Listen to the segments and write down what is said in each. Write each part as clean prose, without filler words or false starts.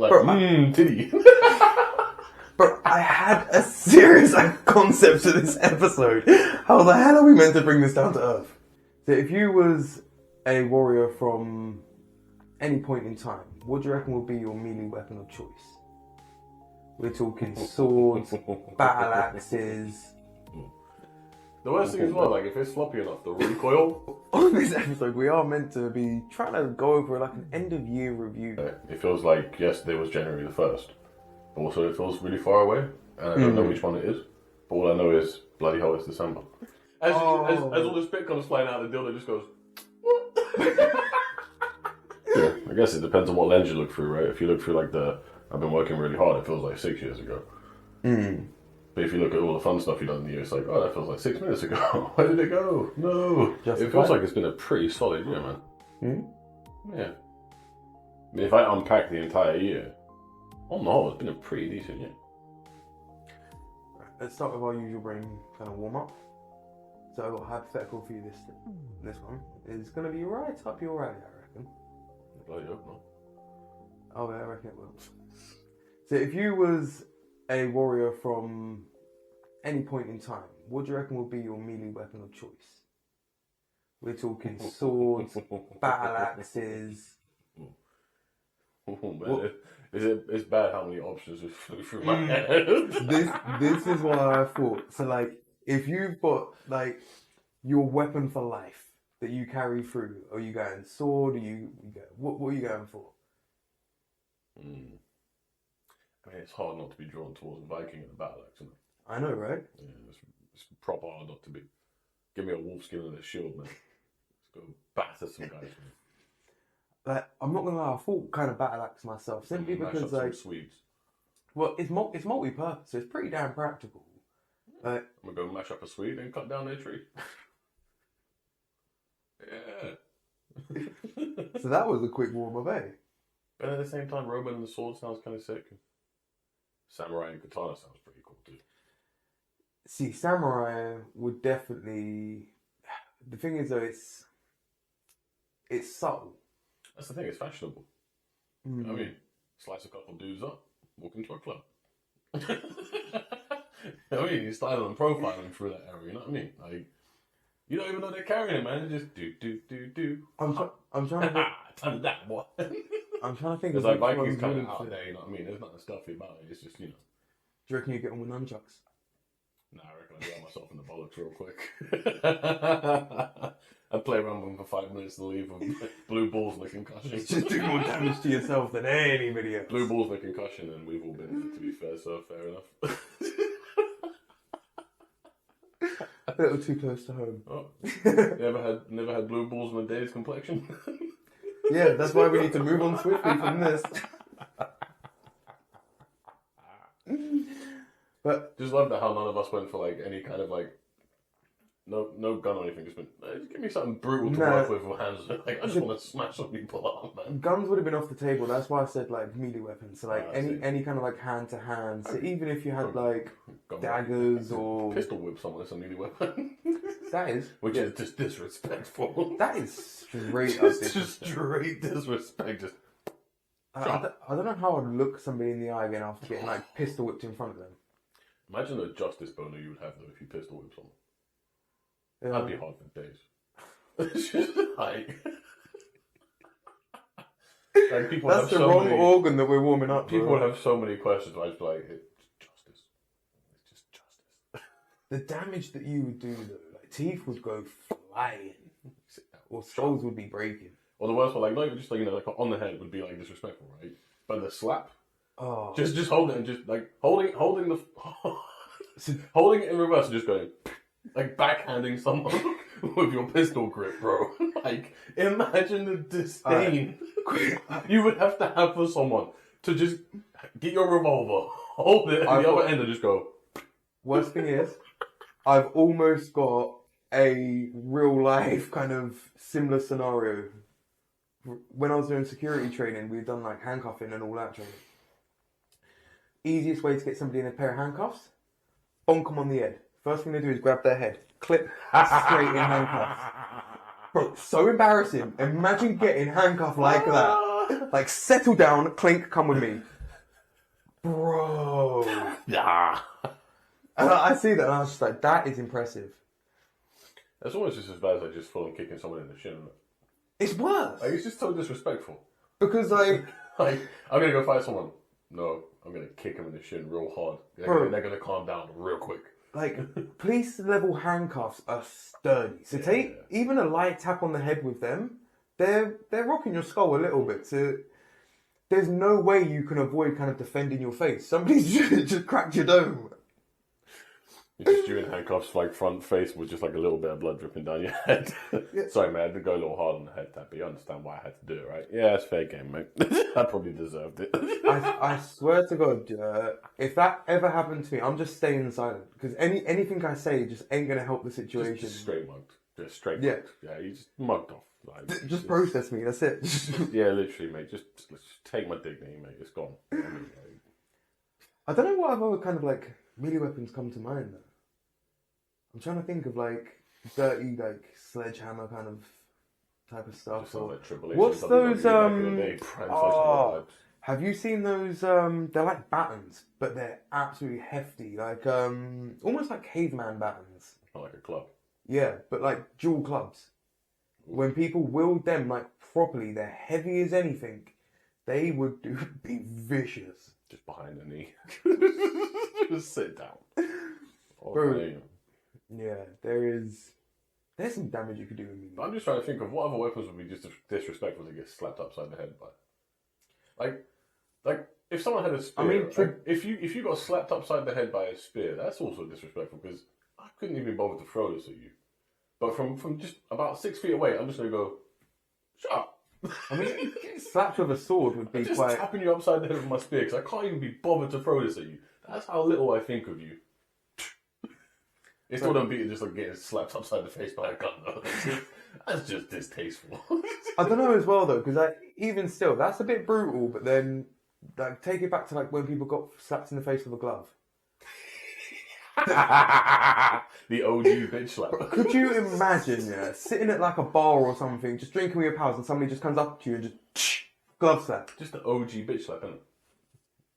Like, titty. Bro, I had a serious concept to this episode. How the hell are we meant to bring this down to earth? So if you was a warrior from any point in time, what do you reckon would be your melee weapon of choice? We're talking swords, battle axes. The worst thing as well, like if it's floppy enough, the recoil. On this episode, we are meant to be trying to go over like an end of year review. It feels like yesterday was January the 1st, but also it feels really far away, and I don't know which one it is. But all I know is bloody hell, it's December. As all the spit comes flying out of the dildo, just goes. Yeah, I guess it depends on what lens you look through, right? If you look through like I've been working really hard, it feels like 6 years ago. But if you look at all the fun stuff you've done in the year, it's like, oh, that feels like 6 minutes ago. Where did it go? No. It feels like it's been a pretty solid year, man. Yeah. I mean, if I unpack the entire year, on the whole, it's been a pretty decent year. Let's start with our usual brain kind of warm up. So I've got a hypothetical for you. This one is going to be right up your alley, I reckon. Bloody hope not. Oh, yeah, I reckon it will. So if you was a warrior from any point in time, what do you reckon would be your melee weapon of choice? We're talking swords, battle axes. Oh, man. It's bad how many options just flew through my head. This is what I thought. So like, if you've got like your weapon for life that you carry through, are you going sword? What are you going for? I mean, it's hard not to be drawn towards a Viking and a battle axe, isn't it? I know, right? Yeah, it's proper hard not to be. Give me a wolf skin and a shield, man. Let's go batter some guys, man. Like, I'm not gonna lie, I thought kind of battle axe myself simply because like Swedes. Well, it's multi-purpose, so it's pretty damn practical. I'm gonna go mash up a Swede and cut down their tree. Yeah. So that was a quick warm up, eh? But at the same time, Roman and the sword sounds kind of sick. Samurai and katana sounds pretty cool too. See, samurai would definitely. The thing is, though, it's subtle. That's the thing. It's fashionable. You know what I mean, slice a couple dudes up, walk into a club. You know what I mean? You're styling and profiling through that area. You know what I mean? Like, you don't even know they're carrying it, man. Just do. I'm trying to. Done that, boy. I'm trying to think. Because like Vikings kind of out there. You know what I mean? There's nothing stuffy about it. It's just Do you reckon you get on with nunchucks? Nah, I reckon I drive myself in the bollocks real quick. I'd play around with them for 5 minutes and leave with blue balls and a concussion. Just do more damage to yourself than anybody else. Blue balls and a concussion, and we've all been, to be fair, so fair enough. A little too close to home. Oh, never had blue balls and a day's complexion? Yeah, that's why we need to move on swiftly from this. But just love that how none of us went for like any kind of like no gun or anything. Just give me something brutal to work with hands. Like I just want to smash some people up, man. Guns would have been off the table. That's why I said like melee weapons. So like any kind of like hand to hand. So even if you had like daggers or pistol whip someone, that's a melee weapon. That is, which is just disrespectful. That is straight just straight disrespect. Just I don't know how I'd look somebody in the eye again after getting like pistol whipped in front of them. Imagine the justice boner you would have though if you pistol whipped someone. Yeah. That'd be hard for days. It's just like people That's have the so wrong many, organ that we're warming up. People have so many questions. I just be like, it's justice. It's just justice. The damage that you would do though, like teeth would go flying, or skulls would be breaking. Or the worst one, like not even just like like on the head would be like disrespectful, right? But the slap, just hold it and just like holding it in reverse and just going like backhanding someone with your pistol grip, bro. Like imagine the disdain you would have to have for someone to just get your revolver, hold it at the other end and just go. Worst thing is, I've almost got a real life kind of similar scenario. When I was doing security training, we've done like handcuffing and all that training. Easiest way to get somebody in a pair of handcuffs, bonk them on the head. First thing they do is grab their head, clip straight in handcuffs. Bro, so embarrassing. Imagine getting handcuffed like that Like, settle down, clink, come with me. Bro. Nah. And I see that and I was just like, that is impressive. That's almost just as bad as like just full and kicking someone in the shin. It's worse. Like, it's just so disrespectful. Because, like... Like, I'm gonna go fight someone. No, I'm gonna kick him in the shin real hard. They're gonna calm down real quick. Like, police level handcuffs are sturdy. So take even a light tap on the head with them, they're rocking your skull a little bit. So there's no way you can avoid kind of defending your face. Somebody's just cracked your dome. You in handcuffs, like front face with just like a little bit of blood dripping down your head. Sorry, man, I had to go a little hard on the head tap, but you understand why I had to do it, right? Yeah, it's fair game, mate. I probably deserved it. I swear to God, if that ever happened to me, I'm just staying silent. Because anything I say just ain't going to help the situation. Just straight mugged. Just straight mugged. Yeah, you just mugged off. Like, just process me, that's it. Yeah, literally, mate. Just take my dignity, mate. It's gone. I don't know what other kind of like melee weapons come to mind though. I'm trying to think of like dirty like sledgehammer kind of type of stuff. Or, like what's those have you seen those they're like batons, but they're absolutely hefty, like almost like caveman batons. Not like a club. Yeah, but like dual clubs. When people wield them like properly, they're heavy as anything. They would be vicious. Just behind the knee. Just sit down. Bro, yeah, there's some damage you could do with me. I'm just trying to think of what other weapons would be just disrespectful to get slapped upside the head by. Like if someone had a spear. I mean, if you got slapped upside the head by a spear, that's also disrespectful because I couldn't even bother to throw this at you. But from just about 6 feet away, I'm just gonna go, shut up. I mean, getting slapped with a sword would be just quite... tapping you upside the head with my spear because I can't even be bothered to throw this at you. That's how little I think of you. It's not a beating just like getting slapped upside the face by a gun though. That's just distasteful. I don't know as well though, because even still, that's a bit brutal, but then like take it back to like when people got slapped in the face with a glove. The OG bitch slap. Could you imagine, sitting at like a bar or something, just drinking with your pals and somebody just comes up to you and just glove slap? Just the OG bitch slap, isn't it?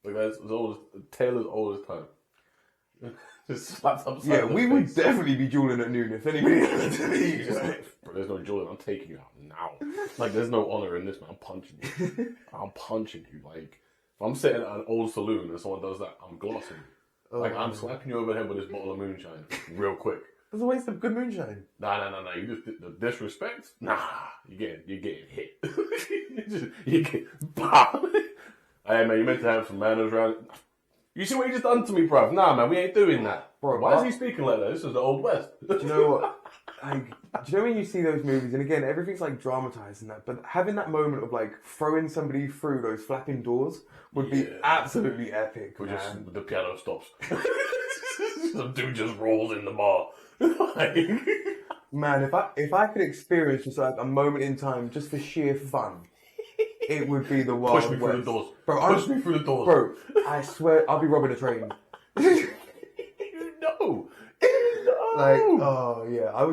Like that's as old as tale as old as time. Just slapped upside. Yeah, we would definitely be dueling at noon if anybody ever did it. Bro, there's no dueling. I'm taking you out now. Like there's no honor in this, man. I'm punching you. I'm punching you. Like if I'm sitting at an old saloon and someone does that, I'm glossing you. Like, I'm slapping you over the head with this bottle of moonshine real quick. There's a waste of good moonshine. Nah. You just, the disrespect? Nah. You're getting hit. you get, bah. Hey, man, you meant to have some manners around. You see what you just done to me, bruv? Nah, man, we ain't doing that. Bro, why is he speaking like that? This is the Old West. Do you know what? Like, do you know when you see those movies, and again, everything's like dramatized and that, but having that moment of like throwing somebody through those flapping doors would be absolutely epic. The piano stops. Some dude just rolls in the bar. Man, if I could experience just like a moment in time just for sheer fun, it would be the Wild West. Push me through the doors. Bro, Push me through the doors. Bro, I swear I'll be robbing a train. No. Like, oh yeah, I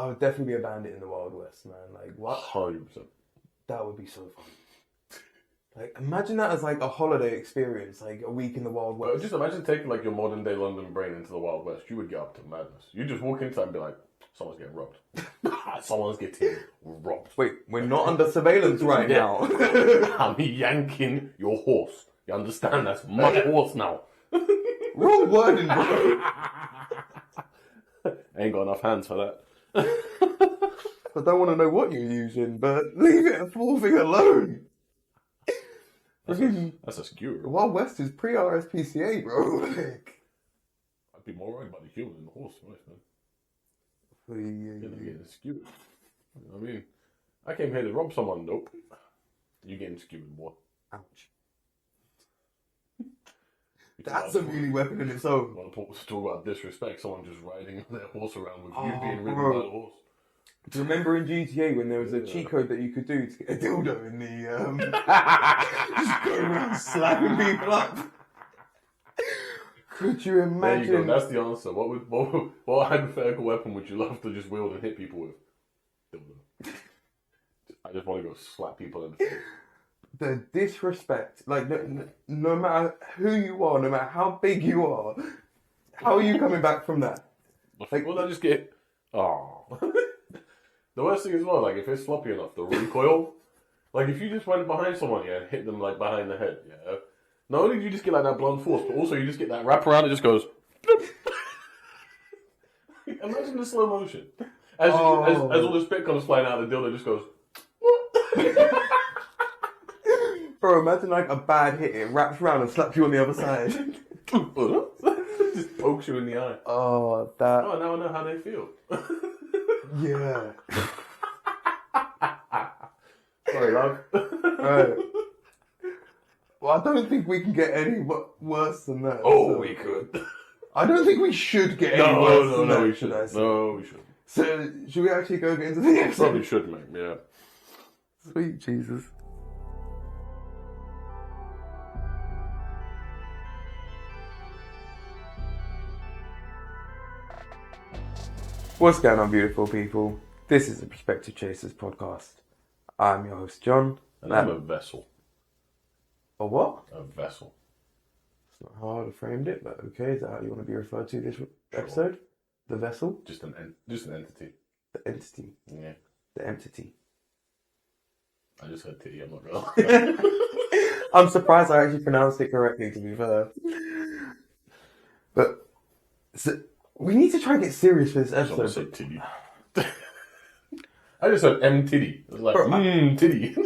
would definitely be a bandit in the Wild West, man. Like, what? 100%. That would be so fun. Like, imagine that as like a holiday experience, like a week in the Wild West. But just imagine taking like your modern day London brain into the Wild West. You would get up to madness. You just walk inside and be like, someone's getting robbed. Someone's getting robbed. Wait, we're not under surveillance right now. I'm yanking your horse. You understand? That's my horse now. Wrong wording, bro. Ain't got enough hands for that. I don't want to know what you're using, but leave it at 4 thing alone. That's a skewer. The Wild West is pre-RSPCA, bro. Like, I'd be more worried about the human than the horse, man. Yeah. Getting skewered. You know what I mean? I came here to rob someone, nope. You getting skewered, boy. Ouch. That's a melee weapon in its own. Want to talk about disrespect? Someone just riding their horse around with you being ridden by the horse. Do you remember in GTA when there was a cheat code that you could do to get a dildo in the just go around slapping people up? Could you imagine? There you go. That's the answer. What hypothetical weapon would you love to just wield and hit people with? Dildo. I just want to go slap people in the face. the disrespect, like no matter who you are, no matter how big you are, how are you coming back from that? Like, will I just get? Oh, the worst thing as well. Like, if it's floppy enough, the recoil. Like, if you just went behind someone, and hit them like behind the head, not only do you just get like that blunt force, but also you just get that wrap around. It just goes. Imagine the slow motion as all the spit comes flying out of the dildo, just goes. Bro, imagine like a bad hit, it wraps around and slaps you on the other side. Just pokes you in the eye. Oh, that. Oh, now I know how they feel. Yeah. Sorry, love. Right. Well, I don't think we can get any worse than that. Oh, we could. I don't think we should get any worse than that. We should. No, we shouldn't. So, should we actually go get into the episode? Probably should, mate. Yeah. Sweet Jesus. What's going on, beautiful people? This is the Perspective Chasers podcast. I'm your host, John. And I'm a vessel. A what? A vessel. It's not how I would have framed it, but okay. Is that how you want to be referred to this episode? The vessel? Just an entity. The entity. Yeah. The entity. I just heard titty, I'm not gonna lie. I'm surprised I actually pronounced it correctly, to be fair. But so, we need to try and get serious for this episode. I said titty. I just said titty. It was like, titty.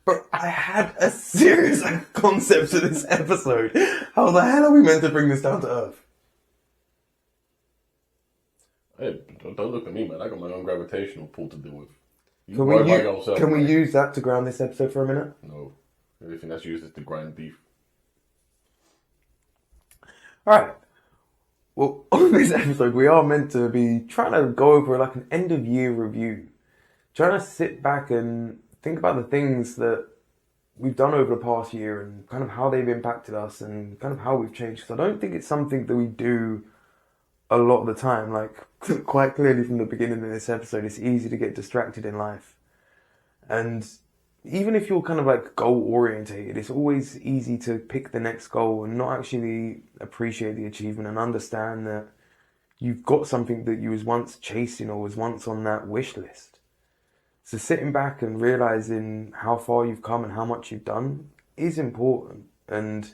But I had a serious concept to this episode. How the hell are we meant to bring this down to earth? Hey, don't look at me, man. I got my own gravitational pull to deal with. Can we use that to ground this episode for a minute? No. Everything that's used is to grind beef. Alright. Well, on this episode, we are meant to be trying to go over like an end of year review. Trying to sit back and think about the things that we've done over the past year and kind of how they've impacted us and kind of how we've changed. Because I don't think it's something that we do a lot of the time. Like, quite clearly from the beginning of this episode, it's easy to get distracted in life. And even if you're kind of like goal orientated, it's always easy to pick the next goal and not actually appreciate the achievement and understand that you've got something that you was once chasing or was once on that wish list. So sitting back and realizing how far you've come and how much you've done is important. And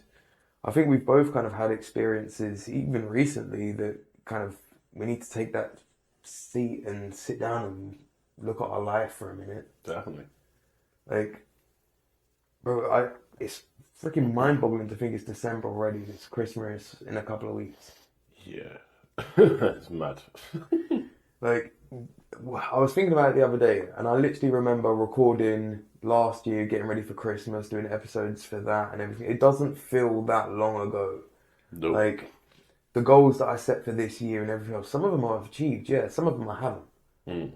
I think we've both kind of had experiences, even recently, that kind of we need to take that seat and sit down and look at our life for a minute. Definitely. Like, bro, it's freaking mind-boggling to think it's December already. It's Christmas in a couple of weeks. Yeah. It's mad. Like, I was thinking about it the other day, and I literally remember recording last year, getting ready for Christmas, doing episodes for that and everything. It doesn't feel that long ago. Nope. Like, the goals that I set for this year and everything else, some of them I've achieved, yeah, some of them I haven't. Mm.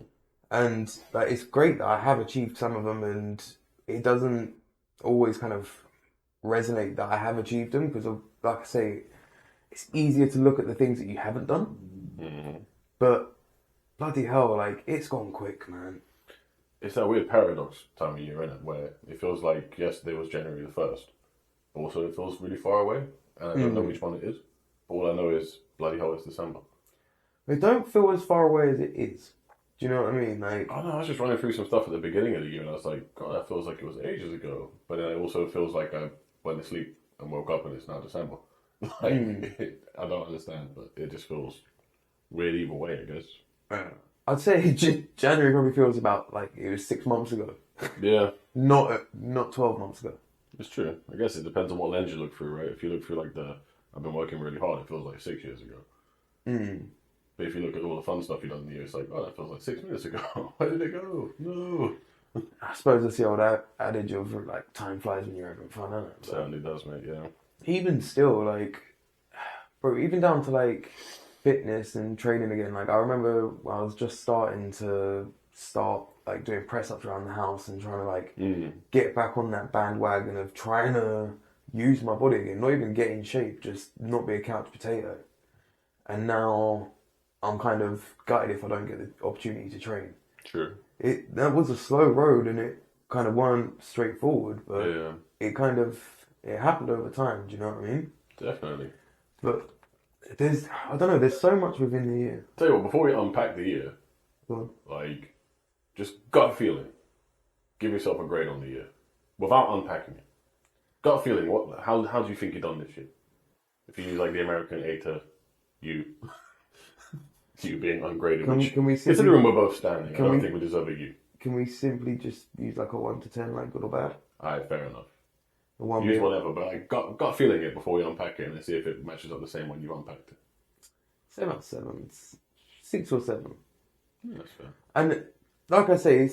And like, it's great that I have achieved some of them, and it doesn't always kind of resonate that I have achieved them, because, like I say, it's easier to look at the things that you haven't done. Mm-hmm. But bloody hell, like, it's gone quick, man. It's that weird paradox time of year, innit, where it feels like yesterday was January the 1st, but also it feels really far away, and I don't know which one it is. But all I know is bloody hell, it's December. It don't feel as far away as it is. Do you know what I mean? Like, I don't know, I was just running through some stuff at the beginning of the year, and I was like, God, that feels like it was ages ago. But then it also feels like I went to sleep and woke up and it's now December. Like, I don't understand, but it just feels weird either way, I guess. I'd say January probably feels about like it was 6 months ago. Yeah. Not 12 months ago. It's true. I guess it depends on what lens you look through, right? If you look through like I've been working really hard, it feels like 6 years ago. But if you look at all the fun stuff you've done in the year, it's like, oh, that feels like 6 minutes ago. Where did it go? No. I suppose it's the old adage of like time flies when you're having fun, isn't it? But Certainly does, mate, yeah. even still, like, bro, even down to like fitness and training again. Like, I remember when I was just starting like doing press ups around the house and trying to like get back on that bandwagon of trying to use my body again, not even get in shape, just not be a couch potato. And now I'm kind of gutted if I don't get the opportunity to train. True. That was a slow road, and kind of weren't straightforward, but Yeah, it kind of it happened over time. Do you know what I mean? definitely. But I don't know. There's so much within the year. Tell you what, before we unpack the year, Go like, just gut feeling. Give yourself a grade on the year without unpacking it. Gut feeling. How do you think you've done this year? If you use like the American A to you, you being ungraded, can we considering we're both standing, I can don't we- think we deserve a you. Can we simply just use like a 1 to 10, like good or bad? Alright, fair enough. A 1 Use being- whatever, but I gut feeling it before we unpack it and see if it matches up the same when you unpacked it. Say about 7, 6 or 7. That's fair. And like I say,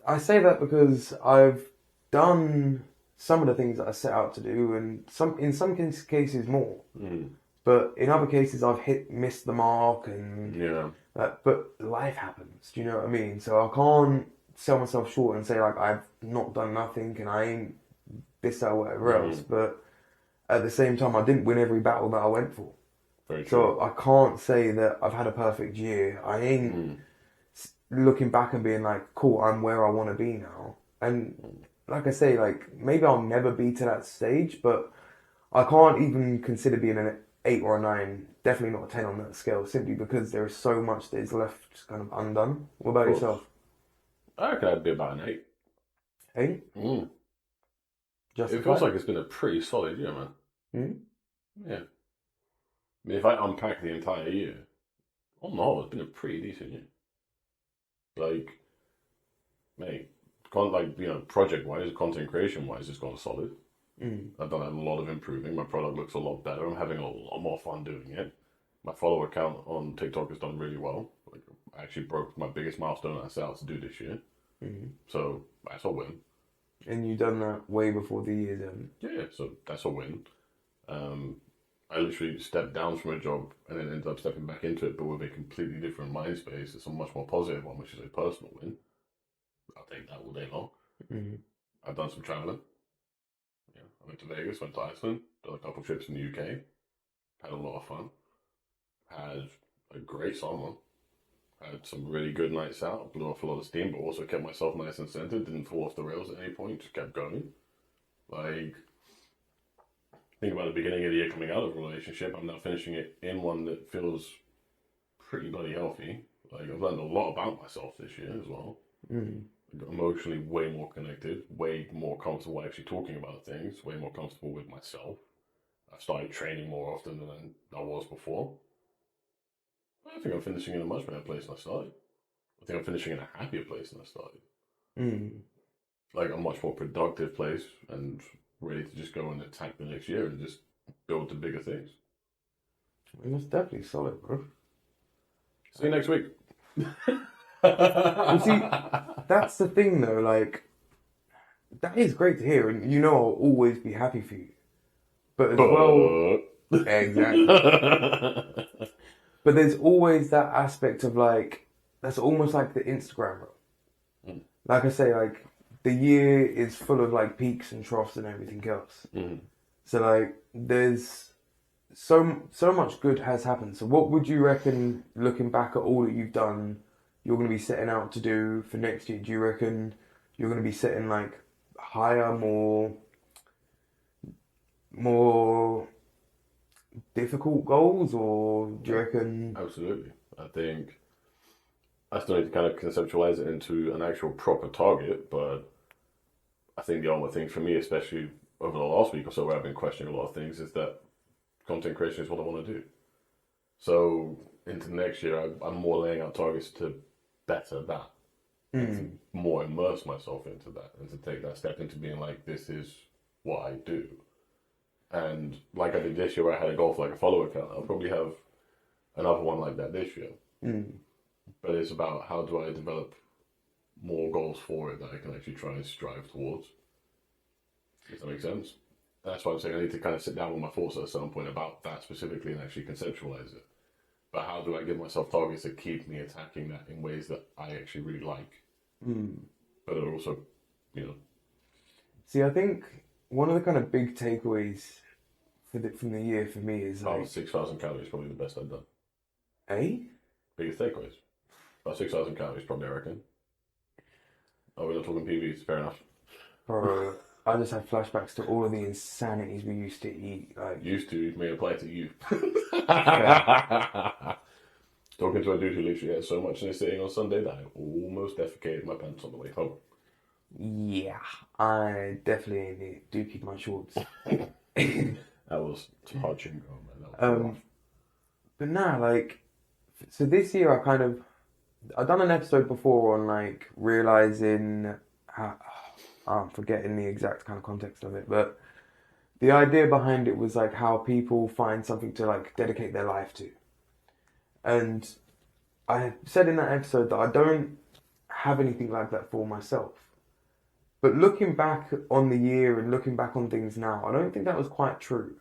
I say that because I've done some of the things that I set out to do, and in some cases more. But in other cases, I've missed the mark, and Yeah. but life happens. Do you know what I mean? So I can't sell myself short and say like I've not done nothing and I ain't this or whatever else. But at the same time, I didn't win every battle that I went for. Very true. So I can't say that I've had a perfect year. I ain't looking back and being like, cool, I'm where I want to be now. And like I say, like maybe I'll never be to that stage, but I can't even consider being an 8 or a 9. Definitely not a 10 on that scale, simply because there is so much that is left kind of undone. What about yourself? I reckon I'd be about an 8. 8? It feels like it's been a pretty solid year, man. Yeah. I mean, if I unpack the entire year, on the whole, it's been a pretty decent year. Like, mate, project-wise, content creation-wise, it's gone solid. I've done a lot of improving. My product looks a lot better. I'm having a lot more fun doing it. My follower count on TikTok has done really well. Like, I actually broke my biggest milestone I set out to do this year. So that's a win. And you done that way before the year's end. Yeah, so that's a win. I literally stepped down from a job and then ended up stepping back into it, but with a completely different mind space. It's a much more positive one, which is a personal win. I'll take that all day long. I've done some traveling. Yeah, I went to Vegas, went to Iceland, done a couple trips in the UK, had a lot of fun, had a great summer, had some really good nights out, blew off a lot of steam, but also kept myself nice and centered, didn't fall off the rails at any point, just kept going. Like, think about the beginning of the year coming out of a relationship, I'm now finishing it in one that feels pretty bloody healthy. Like, I've learned a lot about myself this year as well. Emotionally way more connected, way more comfortable actually talking about things, way more comfortable with myself. I've started training more often than I was before. I think I'm finishing in a much better place than I started. I think I'm finishing in a happier place than I started. Like a much more productive place and ready to just go and attack the next year and just build the bigger things. I mean, that's definitely solid, bro. See you next week. You see, that's the thing though, like, that is great to hear, and I'll always be happy for you. But as well, exactly. But there's always that aspect of like, that's almost like the Instagram reel. Like I say, like, the year is full of like peaks and troughs and everything else. So like, there's so much good has happened. So what would you reckon, looking back at all that you've done, you're going to be setting out to do for next year? Do you reckon you're going to be setting like higher, more difficult goals, or do you reckon? Absolutely. I think I still need to kind of conceptualize it into an actual proper target, but I think the ultimate thing for me, especially over the last week or so where I've been questioning a lot of things, is that content creation is what I want to do. So into next year, I'm more laying out targets to better that. And to more immerse myself into that and to take that step into being like, this is what I do. And like I did this year where I had a goal for like a follower count, I'll probably have another one like that this year. But it's about how do I develop more goals for it that I can actually try and strive towards. Does that make sense? That's why I'm saying I need to kind of sit down with my thoughts at a certain point about that specifically and actually conceptualize it. But how do I give myself targets that keep me attacking that in ways that I actually really like? But are also, See, I think one of the kind of big takeaways from the year for me is like, 6,000 calories probably the best I've done. Biggest takeaways. About 6,000 calories probably, I reckon. Oh, we're not talking PVs, fair enough. Bro, I just have flashbacks to all of the insanities we used to eat. Like, Used to may apply to you. Talking to a dude who literally had so much in his sitting on Sunday that I almost defecated my pants on the way home. yeah, I definitely do keep my shorts. That was hard chewing gum, man. That was rough. But nah, like, so this year I've done an episode before on like realizing how, I'm forgetting the exact kind of context of it, but the idea behind it was like how people find something to like dedicate their life to. And I said in that episode that I don't have anything like that for myself. But looking back on the year and looking back on things now, I don't think that was quite true.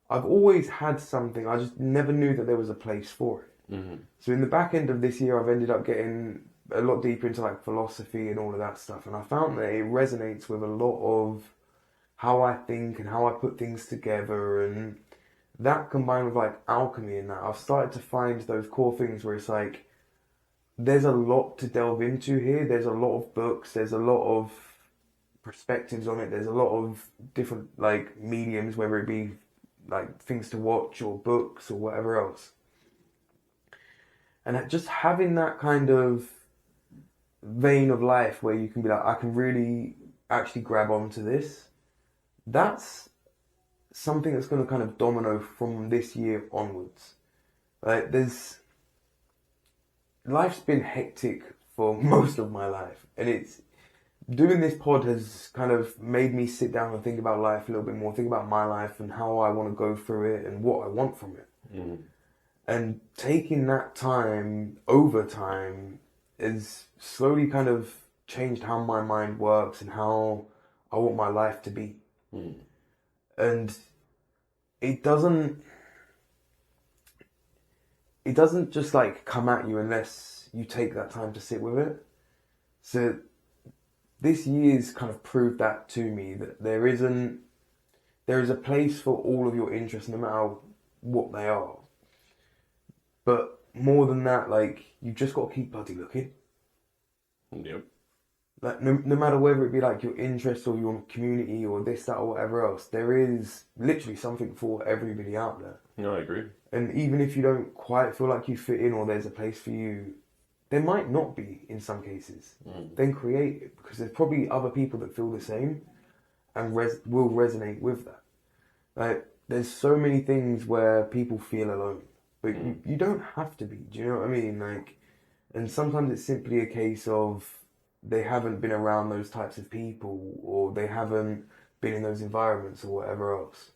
I've always had something, I just never knew that there was a place for it. Mm-hmm. So in the back end of this year, I've ended up getting a lot deeper into like philosophy and all of that stuff. And I found that it resonates with a lot of how I think and how I put things together. And that combined with like alchemy and that, I've started to find those core things where it's like, there's a lot to delve into here. There's a lot of books. There's a lot of perspectives on it. There's a lot of different like mediums, whether it be like things to watch or books or whatever else. And just having that kind of vein of life where you can be like, I can really actually grab onto this. That's something that's going to kind of domino from this year onwards. Like life's been hectic for most of my life, and doing this pod has kind of made me sit down and think about life a little bit more, think about my life and how I want to go through it and what I want from it. Mm-hmm. And taking that time over time has slowly kind of changed how my mind works and how I want my life to be. Mm. And it doesn't just like come at you unless you take that time to sit with it. So this year's kind of proved that to me, that there is a place for all of your interests, no matter what they are. But more than that, like, you just got to keep bloody looking. Yep. Like, no matter whether it be like your interest or your community or this, that, or whatever else, there is literally something for everybody out there. No, I agree. And even if you don't quite feel like you fit in or there's a place for you, there might not be in some cases. Then create it, because there's probably other people that feel the same and will resonate with that. Like, there's so many things where people feel alone, but you don't have to be. Do you know what I mean? Like, and sometimes it's simply a case of they haven't been around those types of people, or they haven't been in those environments, or whatever else.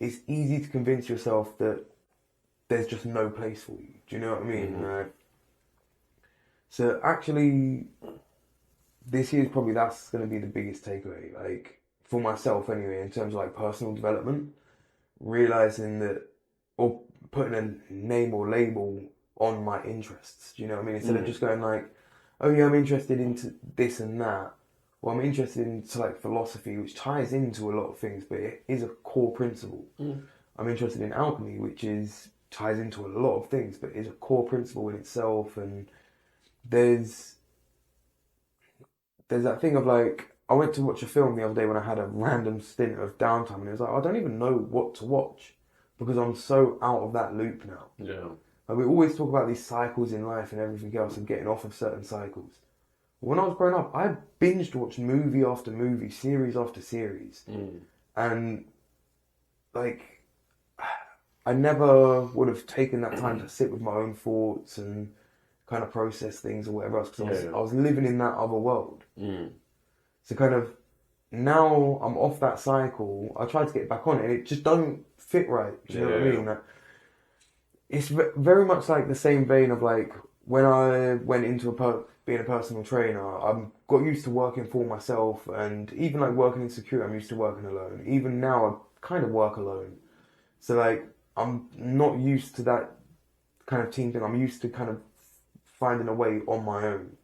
It's easy to convince yourself that there's just no place for you. Do you know what I mean? Right? So actually, this year's probably that's going to be the biggest takeaway, like, for myself anyway, in terms of like personal development, realizing that, or putting a name or label on my interests. Do you know what I mean? Instead of just going like, oh yeah, I'm interested into this and that. Well, I'm interested into like philosophy, which ties into a lot of things, but it is a core principle. I'm interested in alchemy, which ties into a lot of things, but is a core principle in itself. And there's that thing of like, I went to watch a film the other day when I had a random stint of downtime, and it was like, I don't even know what to watch because I'm so out of that loop now. Yeah. Like, we always talk about these cycles in life and everything else and getting off of certain cycles. When I was growing up, I binged watched movie after movie, series after series. And like, I never would have taken that time to sit with my own thoughts and kind of process things or whatever else, because I was living in that other world. So kind of now I'm off that cycle. I tried to get back on it and it just don't fit right. Do you know what I mean? Like, it's very much like the same vein of like when I went into being a personal trainer, I got used to working for myself, and even like working in security, I'm used to working alone. Even now, I kind of work alone. So like, I'm not used to that kind of team thing. I'm used to kind of finding a way on my own.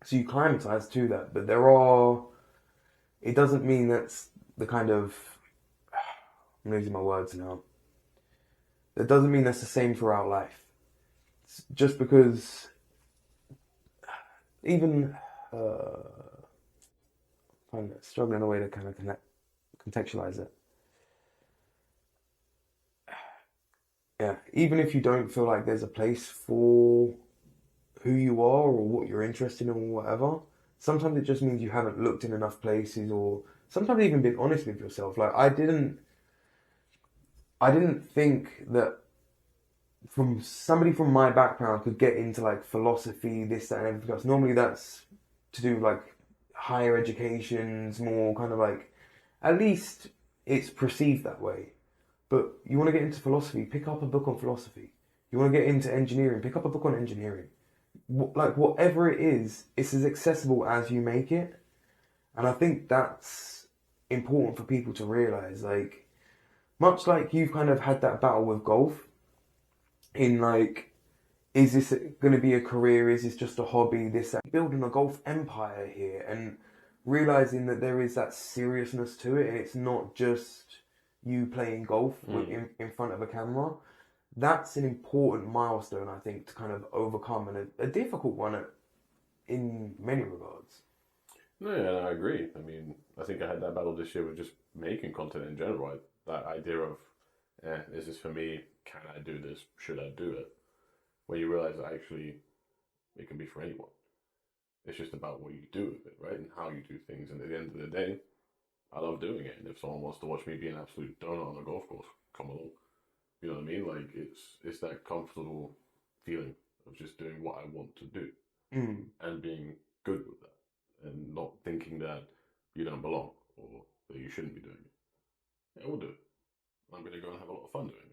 So you climatize to that, but it doesn't mean that's the kind of, I'm losing my words now. That doesn't mean that's the same throughout life. It's just because even, I'm struggling a way to kind of contextualize it. Yeah, even if you don't feel like there's a place for who you are or what you're interested in or whatever, sometimes it just means you haven't looked in enough places, or sometimes even been honest with yourself. Like I didn't think that from somebody from my background could get into like philosophy, this, that, and everything else. Normally that's to do like higher educations, more kind of like, at least it's perceived that way. But you want to get into philosophy, pick up a book on philosophy. You want to get into engineering, pick up a book on engineering. Like whatever it is, it's as accessible as you make it. And I think that's important for people to realize. Like, much like you've kind of had that battle with golf, in like, is this going to be a career? Is this just a hobby? This, that. Building a golf empire here and realizing that there is that seriousness to it, and it's not just you playing golf in front of a camera. That's an important milestone, I think, to kind of overcome, and a difficult one in many regards. No, yeah, I agree. I mean, I think I had that battle this year with just making content in general. Right? That idea of, is this for me? Can I do this? Should I do it? When you realize that actually it can be for anyone. It's just about what you do with it, right? And how you do things. And at the end of the day, I love doing it. And if someone wants to watch me be an absolute donut on a golf course, come along. You know what I mean? Like, it's that comfortable feeling of just doing what I want to do and being good with that, and not thinking that you don't belong or that you shouldn't be doing it. Yeah, we'll do it. I'm going to go and have a lot of fun doing it.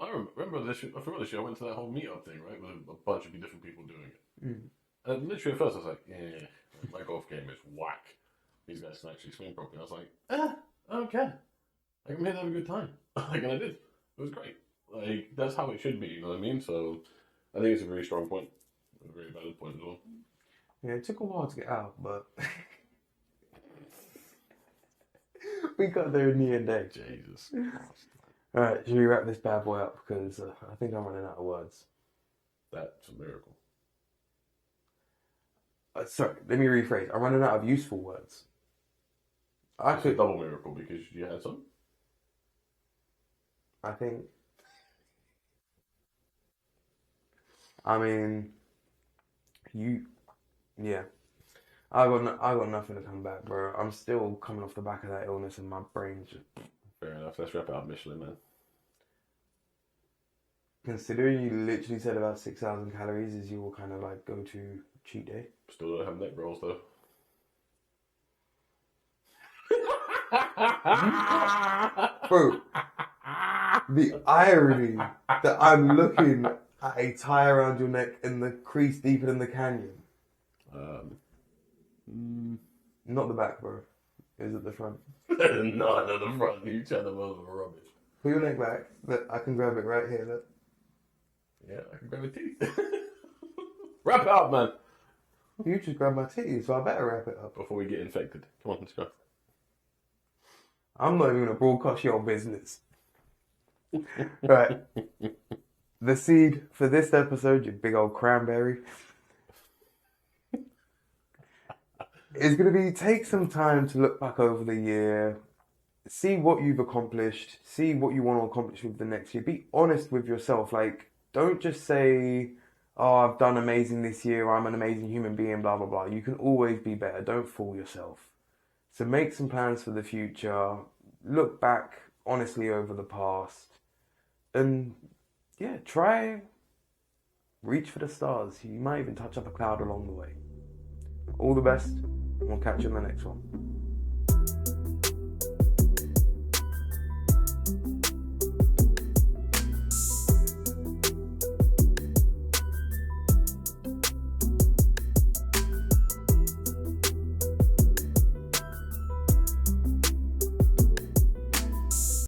I remember this year, I forgot this year, I went to that whole meetup thing, right, with a bunch of different people doing it. And literally at first I was like, yeah, my golf game is whack. These guys can actually swing properly. I was like, okay. Like, I'm here to have a good time. Like, and I did. It was great. Like, that's how it should be, you know what I mean? So, I think it's a very strong point. A very valid point as well. Yeah, it took a while to get out, but we got there in the end, eh? Jesus. Alright, should we wrap this bad boy up? Because I think I'm running out of words. That's a miracle. Sorry, let me rephrase. I'm running out of useful words. It's a double miracle because you had some. I think. I mean, yeah. I got nothing to come back, bro. I'm still coming off the back of that illness, and my brain's just. Fair enough. Let's wrap it up, Michelin, man. Considering you literally said about 6,000 calories is your kind of like go-to cheat day. Still don't have neck rolls though. Bro, the irony that I'm looking at a tie around your neck and the crease deeper than the canyon. Not the back, bro. Is it the front? Not at the front. You tell them over rubbish. Pull your neck back. Look, I can grab it right here. Look. Yeah, I can grab a teeth. Wrap it up, man. You just grabbed my titties, so I better wrap it up. Before we get infected. Come on, let's go. I'm not even going to broadcast your business. Right. The seed for this episode, you big old cranberry, is going to be take some time to look back over the year, see what you've accomplished, see what you want to accomplish with the next year. Be honest with yourself. Like, don't just say, oh, I've done amazing this year, I'm an amazing human being, blah, blah, blah. You can always be better. Don't fool yourself. So make some plans for the future. Look back honestly over the past. And, yeah, try reach for the stars. You might even touch up a cloud along the way. All the best. We'll catch you in the next one.